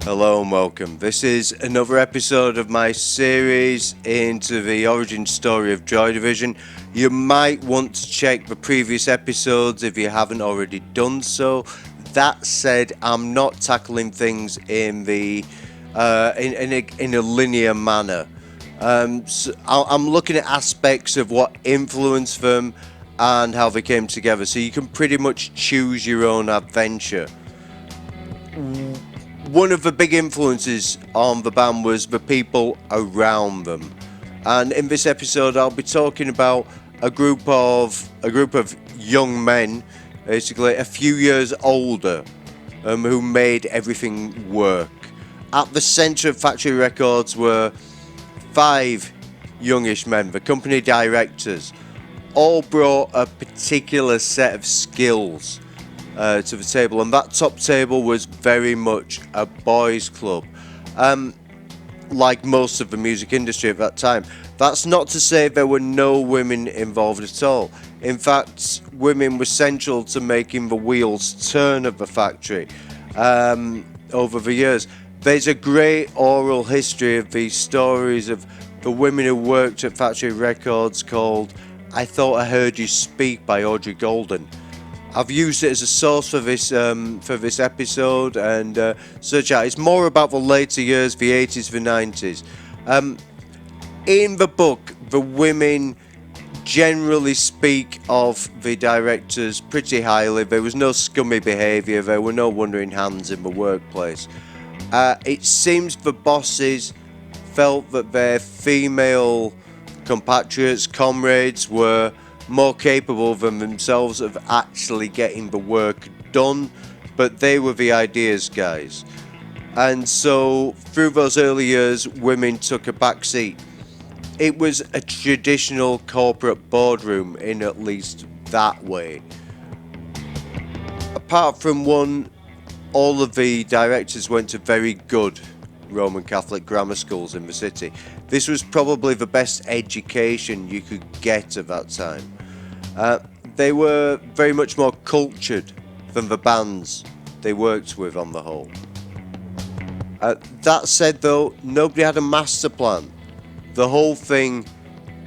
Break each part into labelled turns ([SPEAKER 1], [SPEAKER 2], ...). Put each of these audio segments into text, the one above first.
[SPEAKER 1] Hello and welcome. This is another episode of my series into the origin story of Joy Division. You might want to check the previous episodes if you haven't already done so. That said, I'm not tackling things in the in a linear manner. So I'm looking at aspects of what influenced them and how they came together. So you can pretty much choose your own adventure. One of the big influences on the band was the people around them, and in this episode I'll be talking about a group of young men, basically a few years older, who made everything work. At the centre of Factory Records were 5 youngish men, the company directors. All brought a particular set of skills to the table, and that top table was very much a boys' club, like most of the music industry at that time. That's not to say there were no women involved at all. In fact, women were central to making the wheels turn of the factory over the years. There's a great oral history of these stories of the women who worked at Factory Records called "I Thought I Heard You Speak" by Audrey Golden. I've used it as a source for this episode, and search out. It's more about the later years, the 80s, the 90s. In the book, the women generally speak of the directors pretty highly. There was no scummy behaviour, there were no wandering hands in the workplace. It seems the bosses felt that their female compatriots, comrades, were more capable than themselves of actually getting the work done, but they were the ideas guys. And so through those early years, women took a back seat. It was a traditional corporate boardroom in at least that way. Apart from one, all of the directors went to very good Roman Catholic grammar schools in the city. This was probably the best education you could get at that time. They were very much more cultured than the bands they worked with on the whole. That said though, nobody had a master plan. The whole thing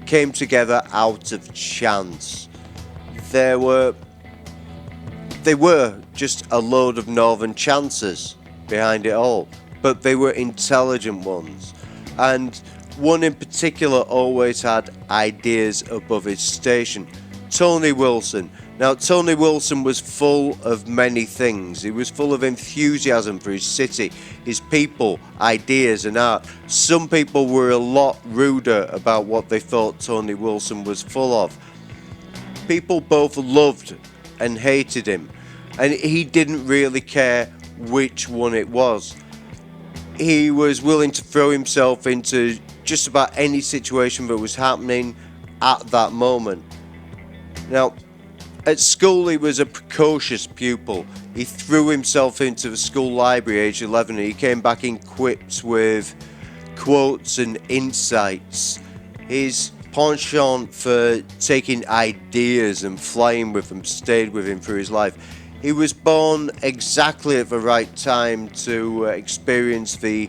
[SPEAKER 1] came together out of chance. They were just a load of northern chancers behind it all, but they were intelligent ones. And one in particular always had ideas above his station. Tony Wilson. Now, Tony Wilson was full of many things. He was full of enthusiasm for his city, his people, ideas and art. Some people were a lot ruder about what they thought Tony Wilson was full of. People both loved and hated him, and he didn't really care which one it was. He was willing to throw himself into just about any situation that was happening at that moment. Now, at school he was a precocious pupil. He threw himself into the school library age 11 and he came back equipped with quotes and insights. His penchant for taking ideas and flying with them stayed with him through his life. He was born exactly at the right time to experience the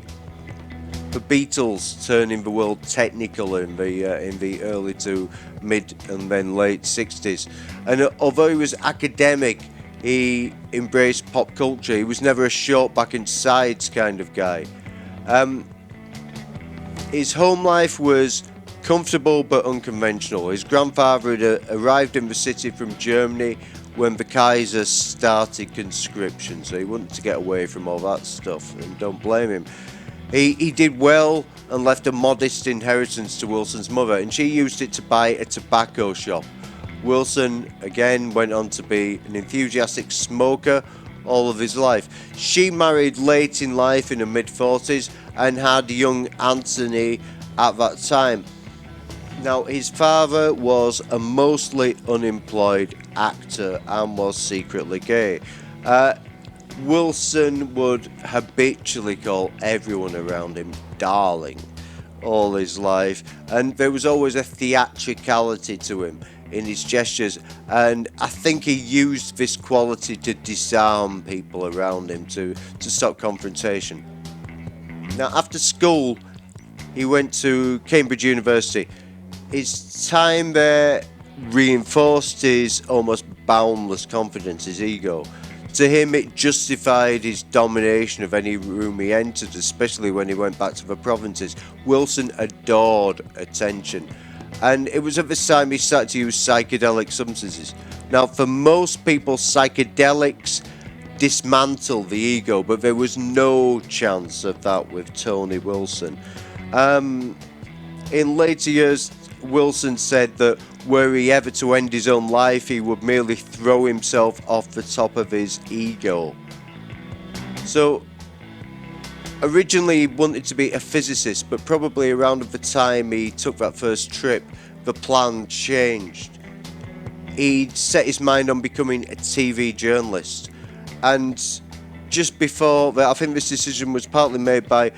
[SPEAKER 1] Beatles turning the world technical in the early to mid and then late 60s. And although he was academic, he embraced pop culture. He was never a short back and sides kind of guy. His home life was comfortable but unconventional. His grandfather had arrived in the city from Germany when the Kaiser started conscription, so he wanted to get away from all that stuff, and don't blame him. He did well and left a modest inheritance to Wilson's mother, and she used it to buy a tobacco shop. Wilson again went on to be an enthusiastic smoker all of his life. She married late in life in her mid-40s and had young Anthony at that time. Now, his father was a mostly unemployed actor and was secretly gay. Wilson would habitually call everyone around him darling all his life, and there was always a theatricality to him in his gestures, and I think he used this quality to disarm people around him, to stop confrontation. Now, after school, he went to Cambridge University. His time there reinforced his almost boundless confidence, his ego. To him, it justified his domination of any room he entered, especially when he went back to the provinces. Wilson adored attention, and it was at this time he started to use psychedelic substances. Now, for most people, psychedelics dismantle the ego, but there was no chance of that with Tony Wilson. In later years, Wilson said that were he ever to end his own life, he would merely throw himself off the top of his ego. So, originally he wanted to be a physicist, but probably around the time he took that first trip, the plan changed. He'd set his mind on becoming a TV journalist, and just before that, I think this decision was partly made by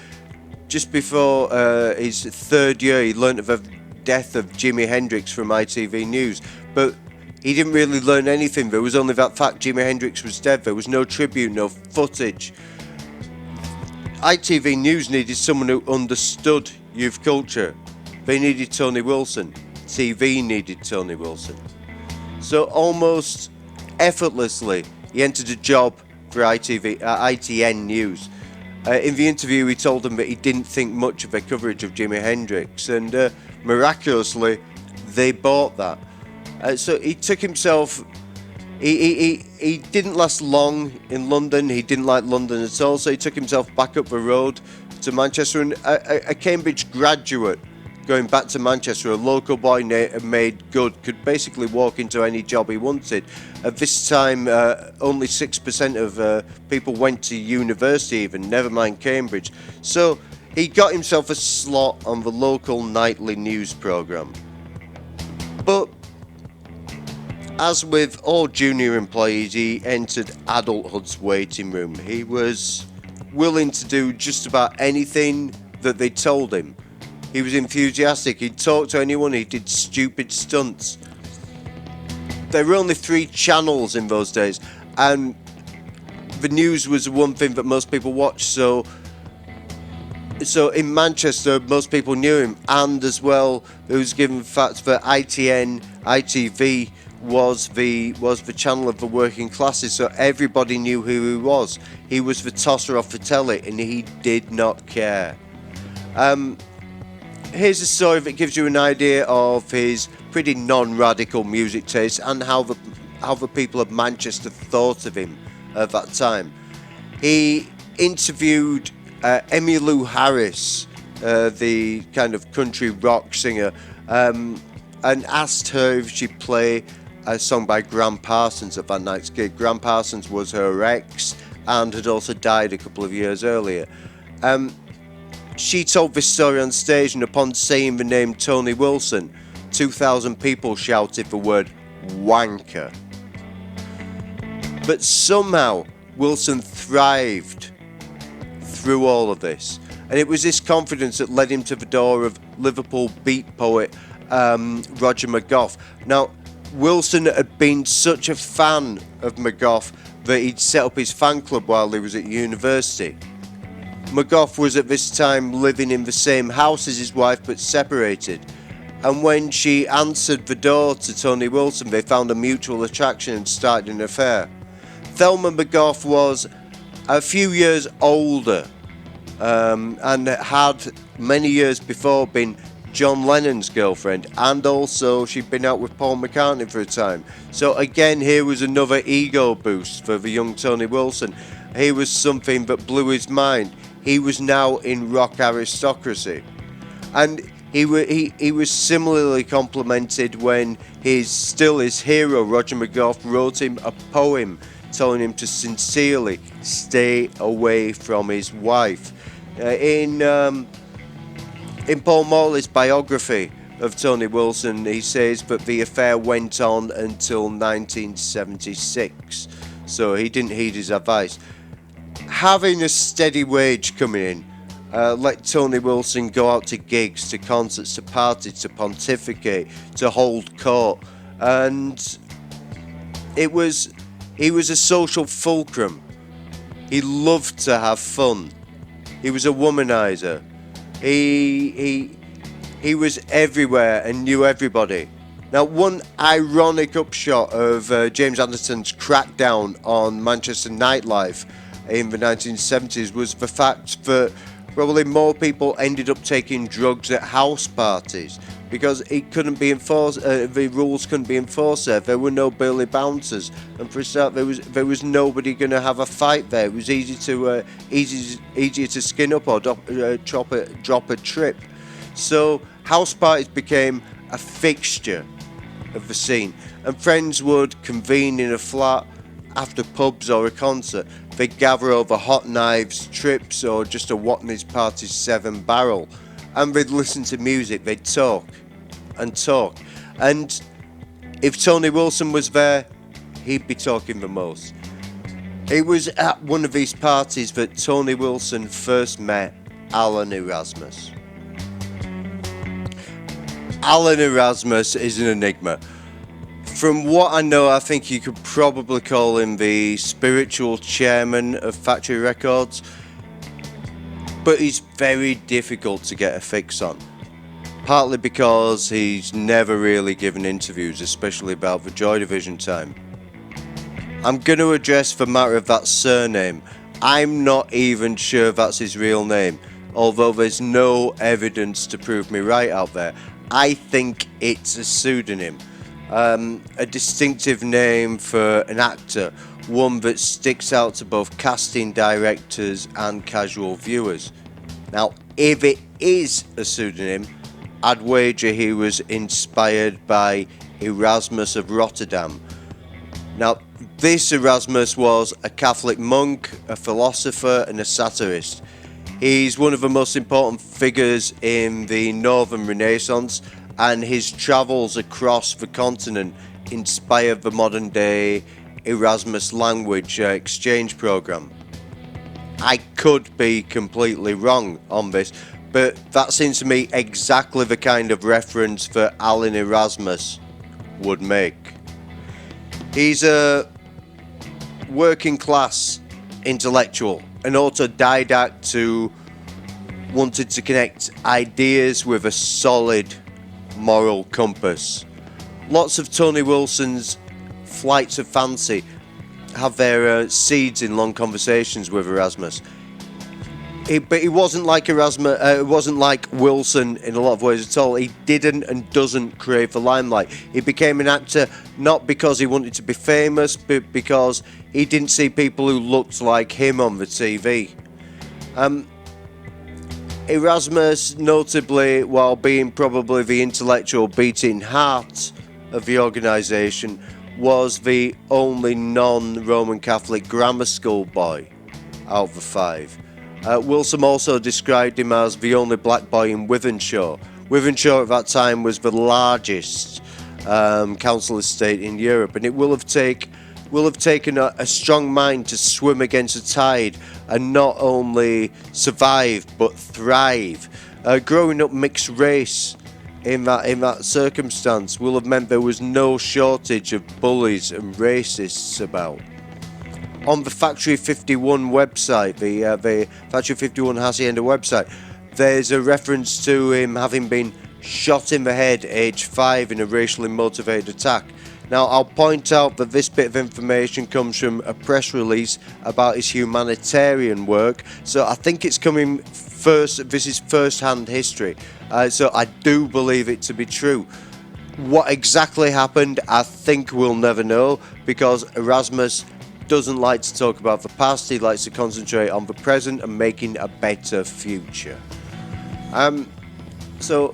[SPEAKER 1] just before his third year, he learnt of the death of Jimi Hendrix from ITV News, but he didn't really learn anything. There was only that fact Jimi Hendrix was dead. There was no tribute, no footage. ITV News needed someone who understood youth culture. They needed Tony Wilson. TV needed Tony Wilson. So almost effortlessly, he entered a job for ITN News. In the interview, he told them that he didn't think much of their coverage of Jimi Hendrix, and miraculously, they bought that. So he took himself. He didn't last long in London. He didn't like London at all. So he took himself back up the road to Manchester, and a Cambridge graduate going back to Manchester, a local boy made good, could basically walk into any job he wanted. At this time, only 6% of people went to university even, never mind Cambridge. So he got himself a slot on the local nightly news programme. But as with all junior employees, he entered adulthood's waiting room. He was willing to do just about anything that they told him. He was enthusiastic, he'd talk to anyone, he did stupid stunts. There were only 3 channels in those days, and the news was the one thing that most people watched, so in Manchester most people knew him, and as well it was given the fact that ITV was the channel of the working classes, so everybody knew who he was. He was the tosser off the telly, and he did not care. Here's a story that gives you an idea of his pretty non-radical music taste and how the people of Manchester thought of him at that time. He interviewed Emmylou Harris, the kind of country rock singer, and asked her if she'd play a song by Gram Parsons at that night's gig. Gram Parsons was her ex and had also died a couple of years earlier. She told this story on stage, and upon saying the name Tony Wilson, 2,000 people shouted the word wanker. But somehow Wilson thrived through all of this, and it was this confidence that led him to the door of Liverpool beat poet Roger McGough. Now, Wilson had been such a fan of McGough that he'd set up his fan club while he was at university. McGough was at this time living in the same house as his wife but separated, and when she answered the door to Tony Wilson, they found a mutual attraction and started an affair. Thelma McGough was a few years older and had many years before been John Lennon's girlfriend, and also she'd been out with Paul McCartney for a time. So again, here was another ego boost for the young Tony Wilson. He was something that blew his mind. He was now in rock aristocracy, and he was similarly complimented when his hero Roger McGough wrote him a poem telling him to sincerely stay away from his wife. In Paul Morley's biography of Tony Wilson, he says that the affair went on until 1976, so he didn't heed his advice. Having a steady wage coming in let Tony Wilson go out to gigs, to concerts, to parties, to pontificate, to hold court, and he was a social fulcrum. He loved to have fun. He was a womanizer. He was everywhere and knew everybody. Now, one ironic upshot of James Anderson's crackdown on Manchester nightlife in the 1970s was the fact that probably more people ended up taking drugs at house parties because it couldn't be enforced. The rules couldn't be enforced there. There were no burly bouncers, and for a start, there was nobody going to have a fight there. It was easier to skin up or drop a trip. So house parties became a fixture of the scene, and friends would convene in a flat after pubs or a concert. They'd gather over hot knives, trips, or just a Watney's Party 7 barrel, and they'd listen to music. They'd talk and talk, and if Tony Wilson was there, he'd be talking the most. It was at one of these parties that Tony Wilson first met Alan Erasmus. Alan Erasmus is an enigma. From what I know, I think you could probably call him the spiritual chairman of Factory Records, but he's very difficult to get a fix on, partly because he's never really given interviews, especially about the Joy Division time. I'm going to address the matter of that surname. I'm not even sure that's his real name, although there's no evidence to prove me right out there. I think it's a pseudonym, a distinctive name for an actor, one that sticks out to both casting directors and casual viewers. Now, if it is a pseudonym, I'd wager he was inspired by Erasmus of Rotterdam. Now, this Erasmus was a Catholic monk, a philosopher, and a satirist. He's one of the most important figures in the Northern Renaissance, and his travels across the continent inspired the modern day Erasmus language exchange program. I could be completely wrong on this, but that seems to me exactly the kind of reference that Alan Erasmus would make. He's a working class intellectual, an autodidact who wanted to connect ideas with a solid moral compass. Lots of Tony Wilson's flights of fancy have their seeds in long conversations with Erasmus. But he wasn't like Erasmus. It wasn't like Wilson in a lot of ways at all. He didn't and doesn't crave the limelight. He became an actor not because he wanted to be famous, but because he didn't see people who looked like him on the TV. Erasmus, notably, while being probably the intellectual beating heart of the organisation, was the only non-Roman Catholic grammar school boy out of the five. Wilson also described him as the only black boy in Wythenshawe. Wythenshawe at that time was the largest council estate in Europe, and it will have taken a strong mind to swim against the tide and not only survive but thrive. Growing up mixed race in that circumstance will have meant there was no shortage of bullies and racists about. On the Factory 51 website, the Factory 51 Hacienda website, there's a reference to him having been shot in the head aged 5 in a racially motivated attack. Now, I'll point out that this bit of information comes from a press release about his humanitarian work, so I think it's coming first. This is first-hand history, so I do believe it to be true. What exactly happened, I think we'll never know, because Erasmus doesn't like to talk about the past. He likes to concentrate on the present and making a better future. So,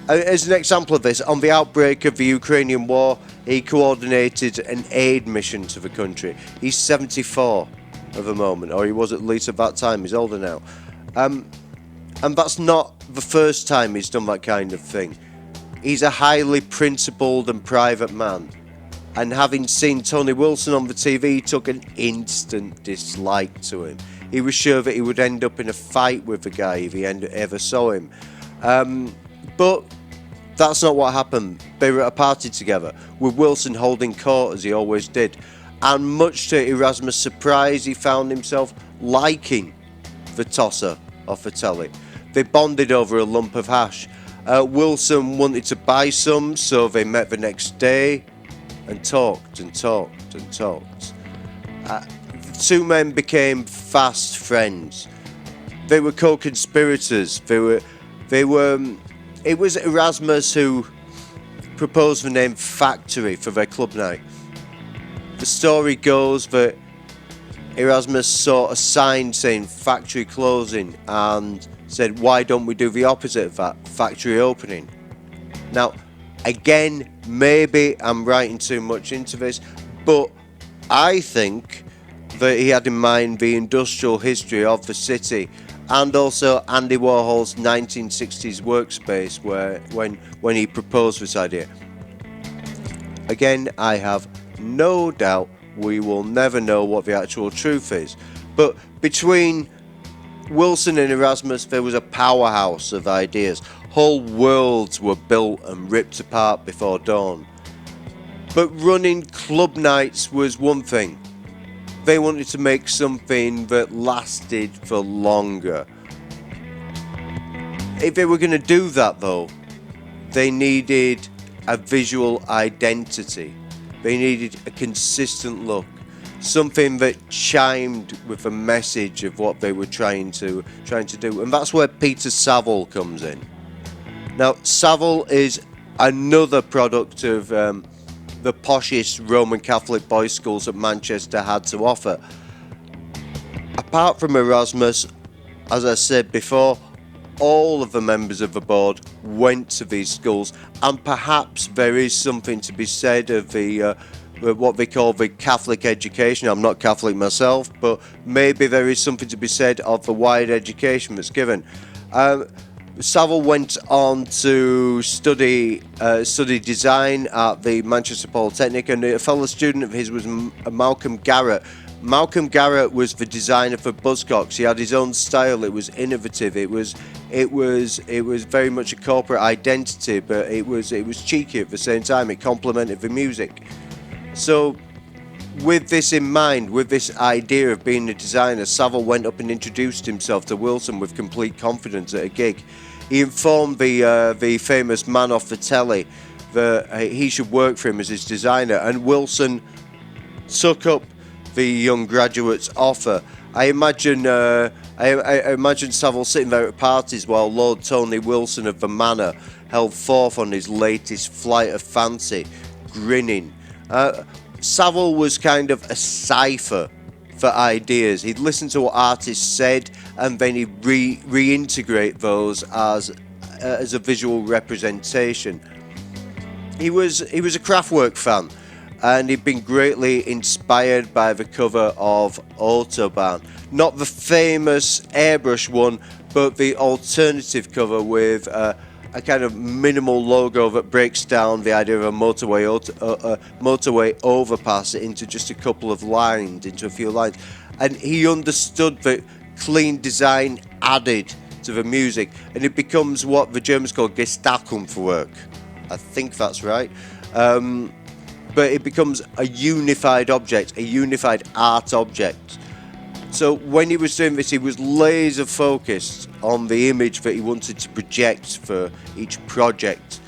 [SPEAKER 1] as an example of this, on the outbreak of the Ukrainian war, he coordinated an aid mission to the country. He's 74 at the moment, or he was at least at that time. He's older now. And that's not the first time he's done that kind of thing. He's a highly principled and private man. And having seen Tony Wilson on the TV, he took an instant dislike to him. He was sure that he would end up in a fight with the guy if he ever saw him. But that's not what happened. They were at a party together, with Wilson holding court as he always did. And much to Erasmus' surprise, he found himself liking the tosser off the telly. They bonded over a lump of hash. Wilson wanted to buy some, so they met the next day and talked and talked and talked. The two men became fast friends. They were co-conspirators. It was Erasmus who proposed the name Factory for their club night. The story goes that Erasmus saw a sign saying factory closing and said, why don't we do the opposite of that, factory opening? Now, again, maybe I'm writing too much into this, but I think that he had in mind the industrial history of the city and also Andy Warhol's 1960s workspace when he proposed this idea. Again, I have no doubt we will never know what the actual truth is, but between Wilson and Erasmus there was a powerhouse of ideas. Whole worlds were built and ripped apart before dawn. But running club nights was one thing. They wanted to make something that lasted for longer. If they were going to do that though, they needed a visual identity. They needed a consistent look. Something that chimed with the message of what they were trying to do. And that's where Peter Saville comes in. Now, Saville is another product of the poshest Roman Catholic boys' schools that Manchester had to offer. Apart from Erasmus, as I said before, all of the members of the board went to these schools, and perhaps there is something to be said of the what they call the Catholic education. I'm not Catholic myself, but maybe there is something to be said of the wide education that's given. Saville went on to study design at the Manchester Polytechnic, and a fellow student of his was Malcolm Garrett. Malcolm Garrett was the designer for Buzzcocks. He had his own style. It was innovative. It was very much a corporate identity, but it was cheeky at the same time. It complemented the music. So, with this in mind, with this idea of being a designer, Saville went up and introduced himself to Wilson with complete confidence at a gig. He informed the famous man off the telly that he should work for him as his designer, and Wilson took up the young graduate's offer. I imagine Saville sitting there at parties while Lord Tony Wilson of the Manor held forth on his latest flight of fancy, grinning. Saville was kind of a cipher for ideas. He'd listen to what artists said, and then he'd reintegrate those as a visual representation. He was a Kraftwerk fan, and he'd been greatly inspired by the cover of Autobahn. Not the famous airbrush one, but the alternative cover with a kind of minimal logo that breaks down the idea of a motorway overpass into just a couple of lines, into a few lines. And he understood that clean design added to the music, and it becomes what the Germans call Gestaltungswerk. I think that's right. But it becomes a unified object, a unified art object. So when he was doing this, he was laser focused on the image that he wanted to project for each project.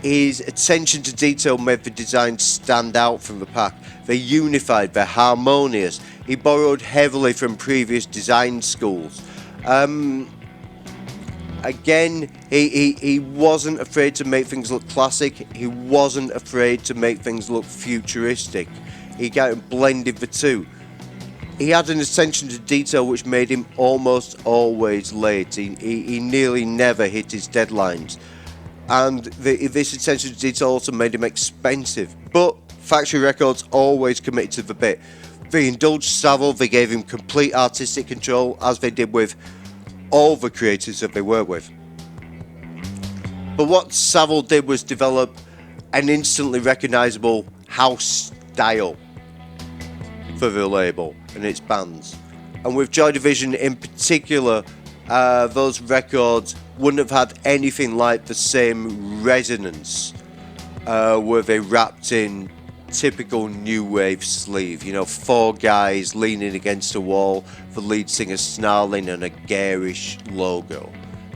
[SPEAKER 1] His attention to detail made the design stand out from the pack. They're unified, they're harmonious. He borrowed heavily from previous design schools. Again, he wasn't afraid to make things look classic. He wasn't afraid to make things look futuristic. He kind of blended the two. He had an attention to detail which made him almost always late. He nearly never hit his deadlines. And this attention to detail also made him expensive. But Factory Records always committed to the bit. They indulged Saville, they gave him complete artistic control, as they did with all the creators that they worked with. But what Saville did was develop an instantly recognisable house style for the label and its bands. And with Joy Division in particular, those records wouldn't have had anything like the same resonance were they wrapped in typical new wave sleeve. You know, 4 guys leaning against a wall, the lead singer snarling, and a garish logo.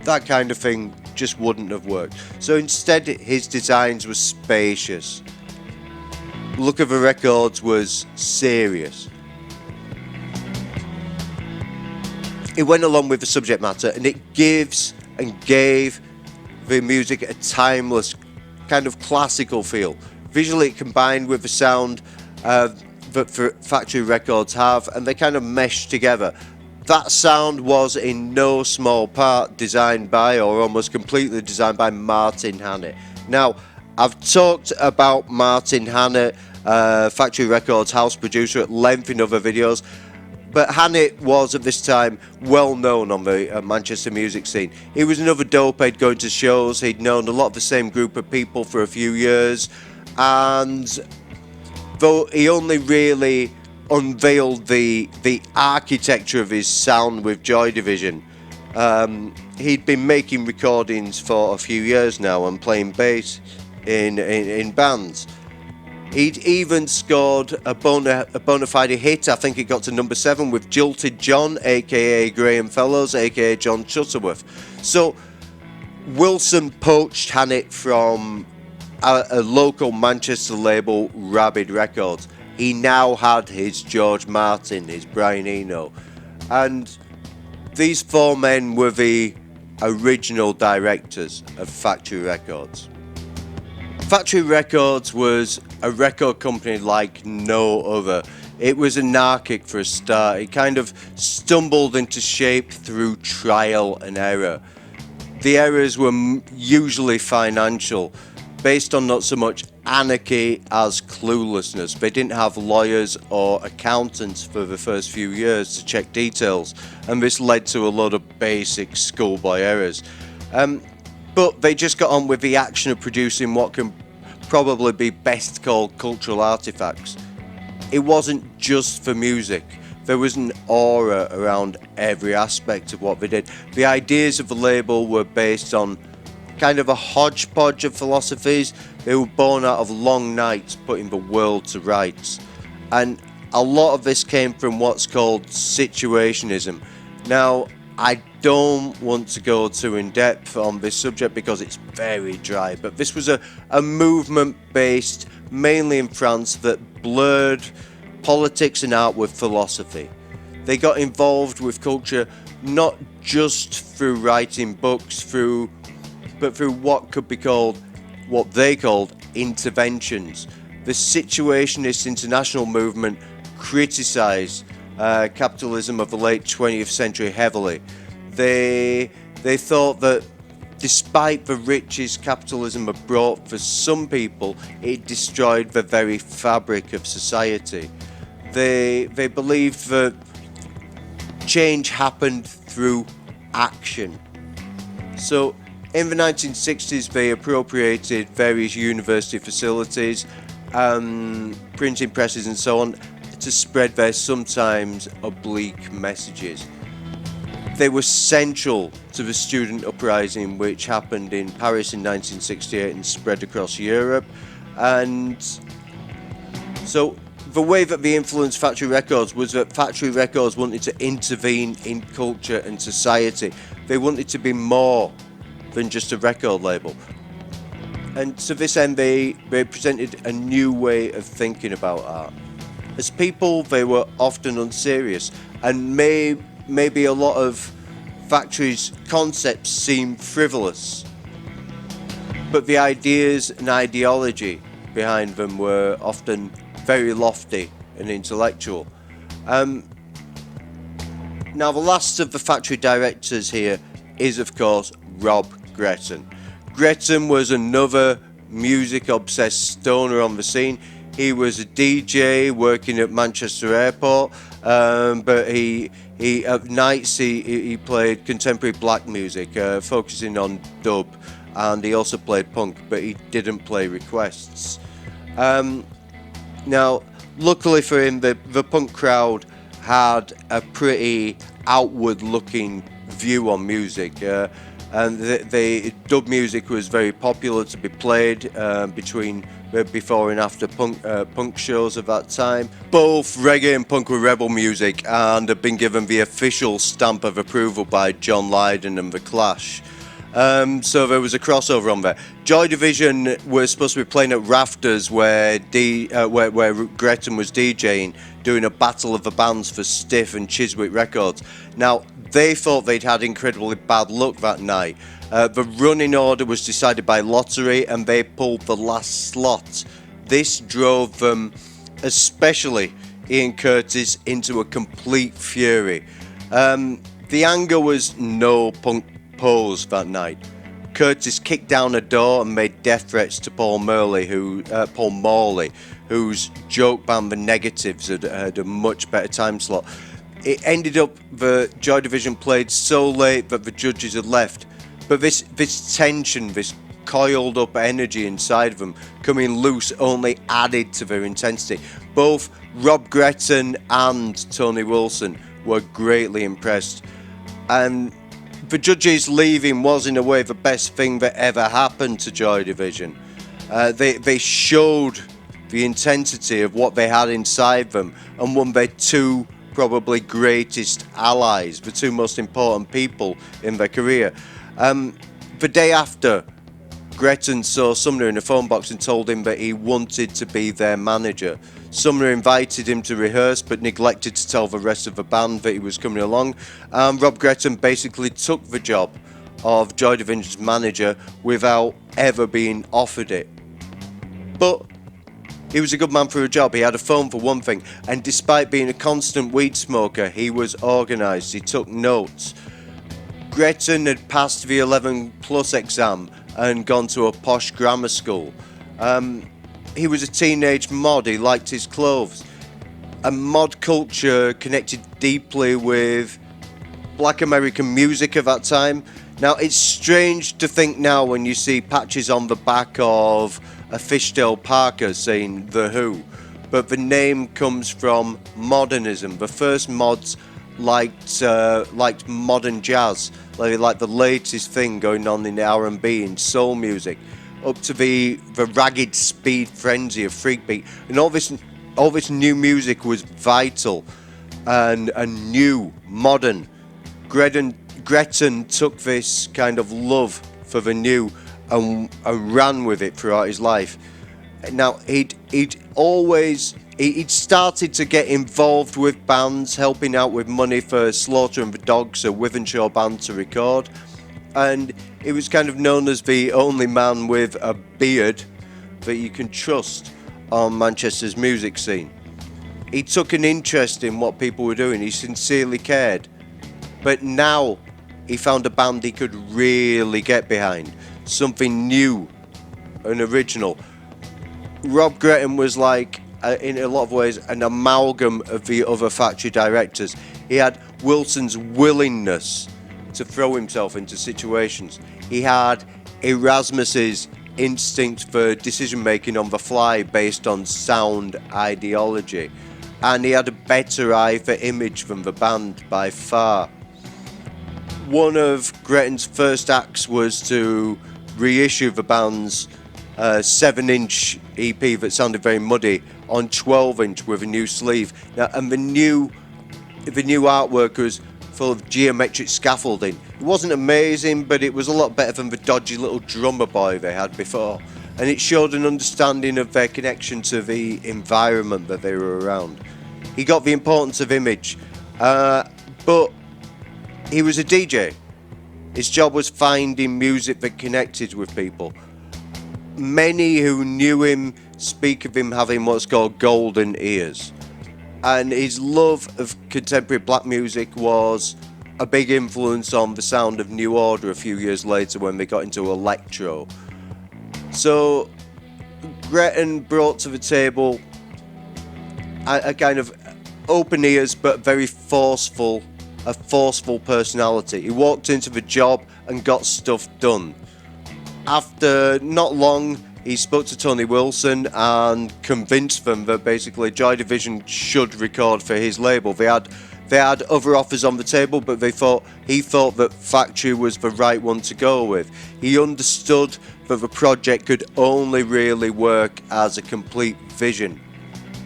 [SPEAKER 1] That kind of thing just wouldn't have worked. So instead, his designs were spacious. The look of the records was serious. It went along with the subject matter, and it gives and gave the music a timeless, kind of classical feel. Visually, it combined with the sound that factory records have, and they kind of mesh together. That sound was in no small part designed by, or almost completely designed by, Martin Hannett. Now, I've talked about Martin Hannett, Factory Records house producer, at length in other videos, but Hannett was at this time well known on the Manchester music scene. He was another dopehead going to shows. He'd known a lot of the same group of people for a few years, and though he only really unveiled the architecture of his sound with Joy Division, he'd been making recordings for a few years now and playing bass in bands. He'd even scored a bona fide hit. I think it got to number 7 with Jilted John, aka Graham Fellows, aka John Shuttleworth. So Wilson poached Hannett from a local Manchester label, Rabid Records. He now had his George Martin, his Brian Eno, and these 4 men were the original directors of Factory Records. Factory Records was a record company like no other. It was anarchic for a start. It kind of stumbled into shape through trial and error. The errors were usually financial, based on not so much anarchy as cluelessness. They didn't have lawyers or accountants for the first few years to check details, and this led to a lot of basic schoolboy errors. But they just got on with the action of producing what can probably be best called cultural artifacts. It wasn't just for music. There was an aura around every aspect of what they did. The ideas of the label were based on kind of a hodgepodge of philosophies. They were born out of long nights putting the world to rights. And a lot of this came from what's called situationism. Now, I don't want to go too in depth on this subject because it's very dry, but this was a movement based mainly in France that blurred politics and art with philosophy. They got involved with culture not just through writing books, but through what could be called, what they called, interventions. The situationist international movement criticised capitalism of the late 20th century heavily. They thought that despite the riches capitalism had brought for some people, it destroyed the very fabric of society. They believed that change happened through action. So in the 1960s, they appropriated various university facilities, printing presses and so on, to spread their sometimes oblique messages. They were central to the student uprising which happened in Paris in 1968 and spread across Europe. And so the way that they influenced Factory Records was that Factory Records wanted to intervene in culture and society. They wanted to be more than just a record label. And to this end, they presented a new way of thinking about art. As people, they were often unserious, and maybe a lot of Factory's concepts seemed frivolous. But the ideas and ideology behind them were often very lofty and intellectual. Now, the last of the Factory directors here is, of course, Rob Gretton. Gretton was another music-obsessed stoner on the scene. He was a DJ working at Manchester Airport, but he at nights he played contemporary black music, focusing on dub, and he also played punk, but he didn't play requests. Now, luckily for him, the punk crowd had a pretty outward-looking view on music. And the dub music was very popular to be played before and after punk shows of that time. Both reggae and punk were rebel music and have been given the official stamp of approval by John Lydon and The Clash. So there was a crossover on there. Joy Division was supposed to be playing at Rafters where Gretton was DJing, doing a battle of the bands for Stiff and Chiswick Records. Now, they thought they'd had incredibly bad luck that night. The running order was decided by lottery and they pulled the last slot. This drove them, especially Ian Curtis, into a complete fury. The anger was no punk pose that night. Curtis kicked down a door and made death threats to Paul Morley, whose joke band The Negatives had a much better time slot. It ended up the Joy Division played so late that the judges had left. But this tension, this coiled up energy inside of them coming loose only added to their intensity. Both Rob Gretton and Tony Wilson were greatly impressed. And the judges leaving was in a way the best thing that ever happened to Joy Division. They showed the intensity of what they had inside them and won their two probably greatest allies, the two most important people in their career. The day after, Gretton saw Sumner in a phone box and told him that he wanted to be their manager. Sumner invited him to rehearse but neglected to tell the rest of the band that he was coming along. Rob Gretton basically took the job of Joy Division's manager without ever being offered it. But he was a good man for a job. He had a phone for one thing, and despite being a constant weed smoker, he was organised. He took notes. Gretton had passed the 11 plus exam and gone to a posh grammar school. He was a teenage mod. He liked his clothes. And mod culture connected deeply with Black American music at that time. Now, it's strange to think now when you see patches on the back of a fishtail parka saying The Who, but the name comes from modernism. The first mods liked modern jazz, like the latest thing going on in R&B and soul music, up to the ragged speed frenzy of freakbeat, and all this new music was vital and new, modern. Gretton took this kind of love for the new and ran with it throughout his life. Now, he'd started to get involved with bands, helping out with money for Slaughter and the Dogs, a Wythenshawe band, to record. And he was kind of known as the only man with a beard that you can trust on Manchester's music scene. He took an interest in what people were doing. He sincerely cared. But now he found a band he could really get behind. Something new and original. Rob Gretton was like, in a lot of ways, an amalgam of the other factory directors. He had Wilson's willingness to throw himself into situations. He had Erasmus's instinct for decision making on the fly based on sound ideology. And he had a better eye for image than the band by far. One of Gretton's first acts was to reissue the band's 7-inch EP that sounded very muddy on 12-inch with a new sleeve. Now, and the new artwork was full of geometric scaffolding. It wasn't amazing, but it was a lot better than the dodgy little drummer boy they had before. And it showed an understanding of their connection to the environment that they were around. He got the importance of image, but he was a DJ. His job was finding music that connected with people. Many who knew him speak of him having what's called golden ears. And his love of contemporary black music was a big influence on the sound of New Order a few years later when they got into electro. So Gretton brought to the table a kind of open ears but very forceful personality. He walked into the job and got stuff done. After not long, he spoke to Tony Wilson and convinced them that basically Joy Division should record for his label. They had They had other offers on the table, but he thought that Factory was the right one to go with. He understood that the project could only really work as a complete vision.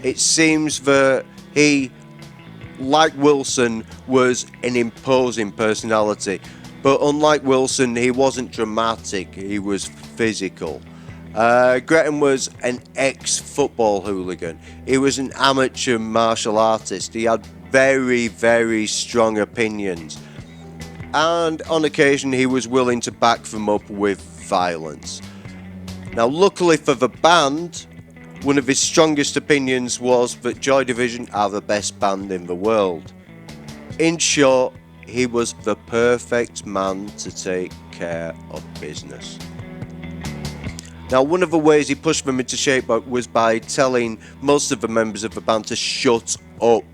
[SPEAKER 1] It seems that he, like Wilson, was an imposing personality, but unlike Wilson, he wasn't dramatic, he was physical. Gretton was an ex-football hooligan. He was an amateur martial artist. He had very, very strong opinions, and on occasion he was willing to back them up with violence. Now, luckily for the band, one of his strongest opinions was that Joy Division are the best band in the world. In short, he was the perfect man to take care of business. Now, one of the ways he pushed them into shape was by telling most of the members of the band to shut up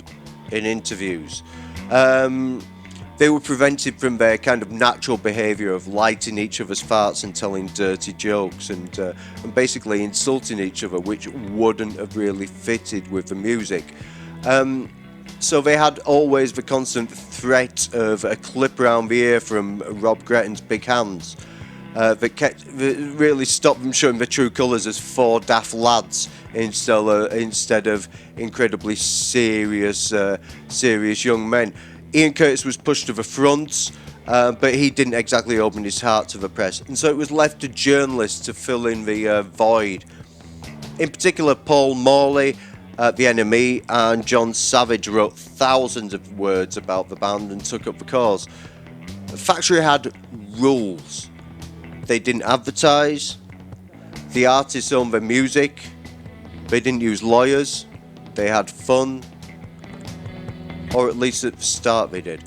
[SPEAKER 1] in interviews. They were prevented from their kind of natural behaviour of lighting each other's farts and telling dirty jokes and basically insulting each other, which wouldn't have really fitted with the music. So they had always the constant threat of a clip around the ear from Rob Gretton's big hands. That really stopped them showing their true colours as four daft lads instead of incredibly serious young men. Ian Curtis was pushed to the front, but he didn't exactly open his heart to the press, and so it was left to journalists to fill in the void. In particular, Paul Morley, The NME, and John Savage wrote thousands of words about the band and took up the cause. Factory had rules. They didn't advertise, the artists owned their music, they didn't use lawyers, they had fun, or at least at the start they did.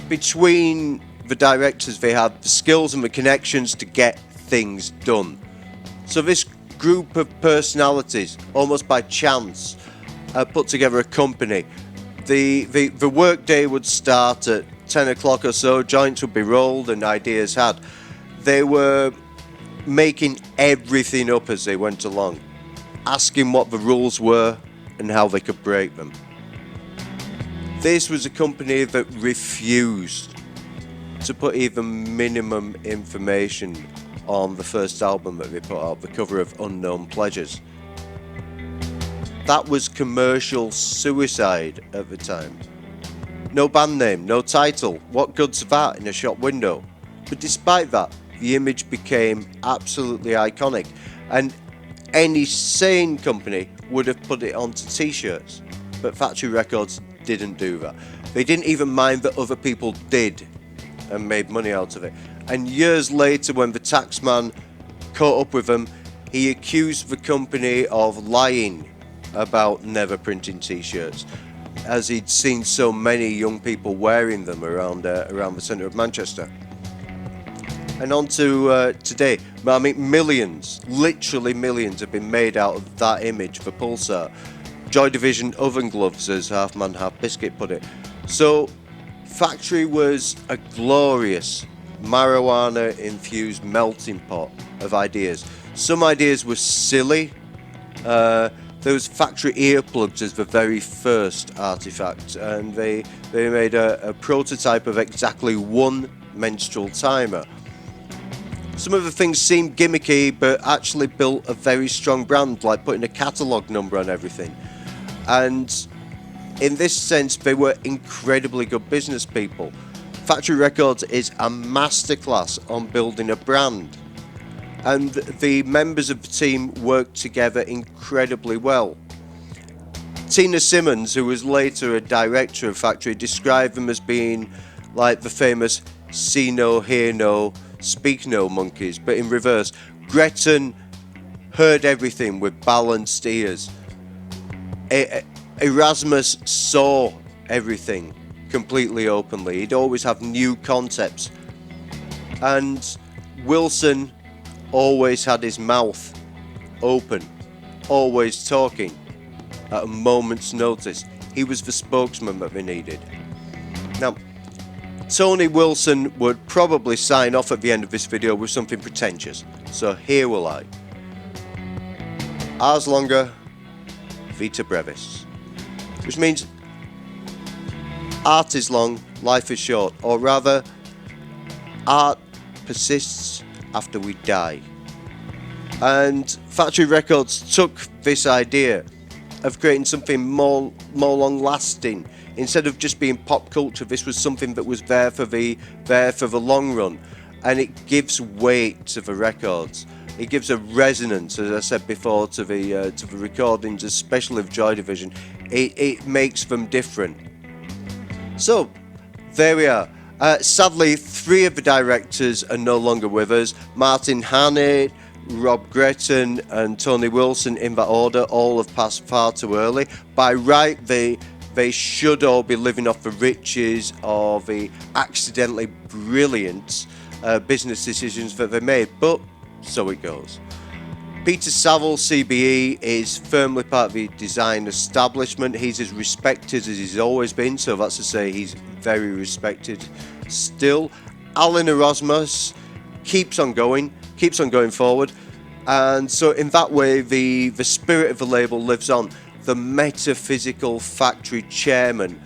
[SPEAKER 1] Between the directors, they had the skills and the connections to get things done. So this group of personalities, almost by chance, put together a company. The work day would start at 10 o'clock or so, joints would be rolled and ideas had. They were making everything up as they went along, asking what the rules were and how they could break them. This was a company that refused to put even minimum information on the first album that they put out, the cover of Unknown Pleasures. That was commercial suicide at the time. No band name, no title, what good's that in a shop window? But despite that, the image became absolutely iconic, and any sane company would have put it onto t-shirts, but Factory Records didn't do that. They didn't even mind that other people did and made money out of it. And years later, when the taxman caught up with them, he accused the company of lying about never printing t-shirts, as he'd seen so many young people wearing them around the centre of Manchester. And on to today. I mean, millions, literally millions, have been made out of that image for Pulsar. Joy Division oven gloves, as Half Man Half Biscuit put it. So Factory was a glorious marijuana-infused melting pot of ideas. Some ideas were silly. Those Factory earplugs as the very first artifact, and they made a prototype of exactly one menstrual timer. Some of the things seemed gimmicky, but actually built a very strong brand, like putting a catalogue number on everything. And in this sense, they were incredibly good business people. Factory Records is a masterclass on building a brand, and the members of the team worked together incredibly well. Tina Simmons, who was later a director of Factory, described them as being like the famous see no, hear no, speak no monkeys, but in reverse. Gretton heard everything with balanced ears. Erasmus saw everything completely openly. He'd always have new concepts. And Wilson always had his mouth open, always talking at a moment's notice. He was the spokesman that they needed. Now, Tony Wilson would probably sign off at the end of this video with something pretentious, so here will I. Ars longa, vita brevis, which means art is long, life is short, or rather, art persists after we die. And Factory Records took this idea of creating something more long lasting. Instead of just being pop culture, this was something that was there for the long run, and it gives weight to the records. It gives a resonance, as I said before, to the recordings, especially of Joy Division. It makes them different. So there we are. Sadly, 3 of the directors are no longer with us. Martin Hannett, Rob Gretton and Tony Wilson, in that order, all have passed far too early. By right, they should all be living off the riches of the accidentally brilliant business decisions that they made, but so it goes. Peter Saville, CBE, is firmly part of the design establishment. He's as respected as he's always been, so that's to say he's very respected still. Alan Erasmus keeps on going forward, and so in that way the spirit of the label lives on. The metaphysical factory chairman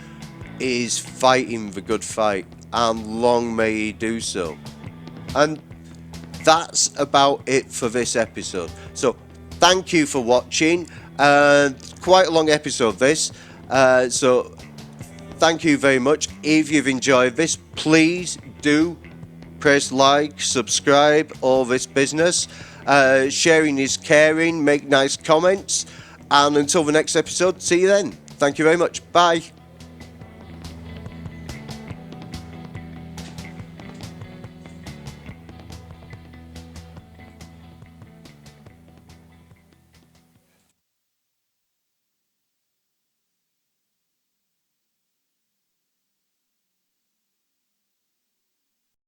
[SPEAKER 1] is fighting the good fight, and long may he do so. And that's about it for this episode. So thank you for watching. Quite a long episode this, so thank you very much. If you've enjoyed this, please do press like, subscribe, all this business. Sharing is caring. Make nice comments. And until the next episode, see you then. Thank you very much. Bye.